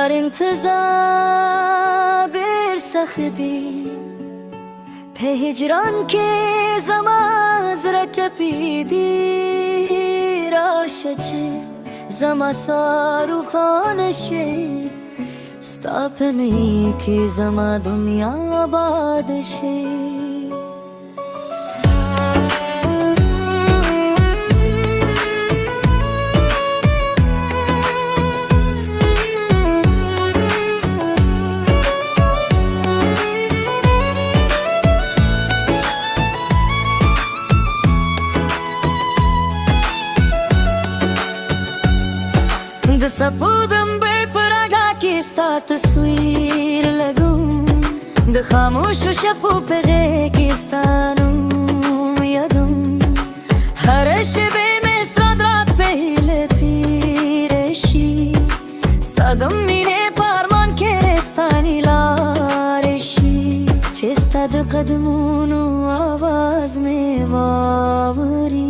यार इंतजार सख्ती पे हिजरान के Jamaat रटपीदी राशचे zama sarufan şe stapemi ki zama dünya abad şe सपूदम बेपरागा की तस्वीर लगूं द खामोश शपू पे रेगिस्तानum yadum her şebe mesradrat pehleti reşi sadım mine parman kerestani lareşi çestad qadmunu avaz me vavri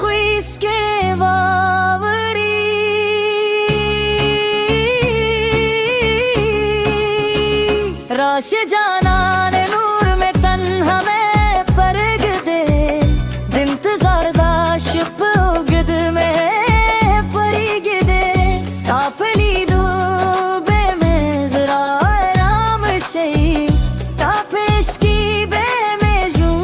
खुइस के वावरी राश जाना ने नूर में तन्हा में परग दे इंतजार दाश उगद में परिग दे स्तापली दो बे में जरा राम शई स्तापेश की बे में जूं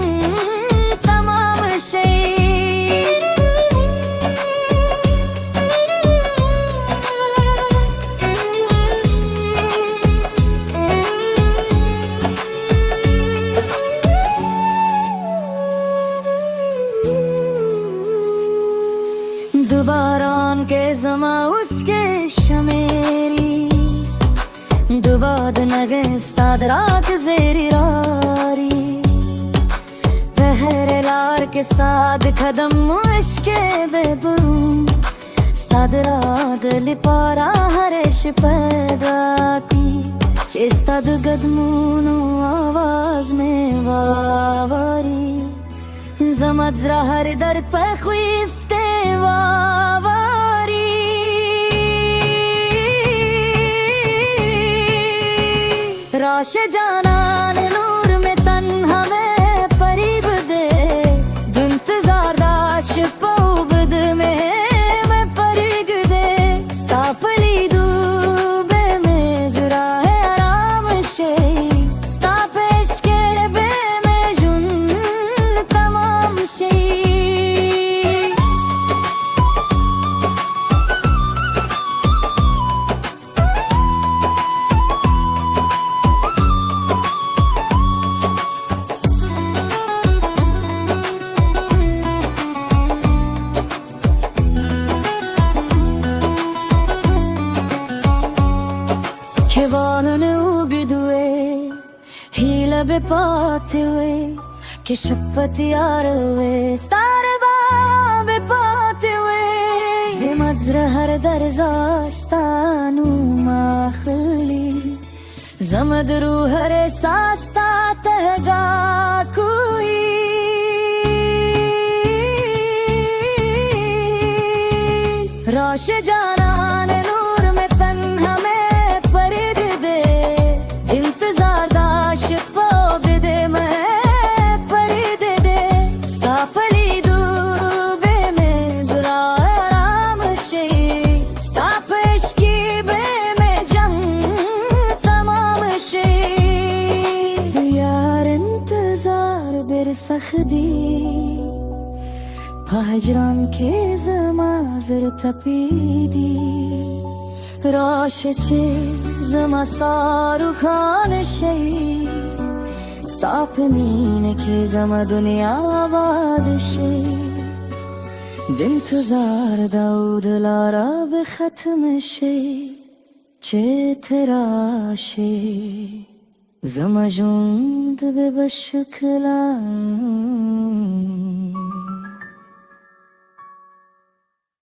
दुबारान के जमा उसके शमेरी दुबाद नगे स्तादराक जेरी रारी पहरे लार के स्ताद खदम मुश्के बेबरूम स्तादराग लिपारा हरेश पैदा की चेस्ताद गदमूनु आवाज में वावरी जमत जरा हर दर्द पे खुइफ्ते वावरी राश जाना ने नूर में तन्हा में परीब दे इंतजार दाश पौबद में मैं परिग दे स्तापली दूबे में जरा है आराम शे स्तापेश के बे में जुन तमाम शे che volano ubidue hila be paate hue che shappati arwe stare ba be paate hue zimazra har darzastanu makhli zamad ru hare sasta tehga koi rash jana ne noor mein tanha mein परिद दे इंतजार दाश पौगद में परिद दे स्तापली दूबे में जरा आराम शे स्तापेश की बे में जंग तमाम शे यार इंतजार बेर सख्दी हजरान के जमाजर तपीदी राशचे zama sarukhan şe stapemine ki zama dünya abad şe intizar daudlara be khatm şe çe teraşe zama jund be bashklan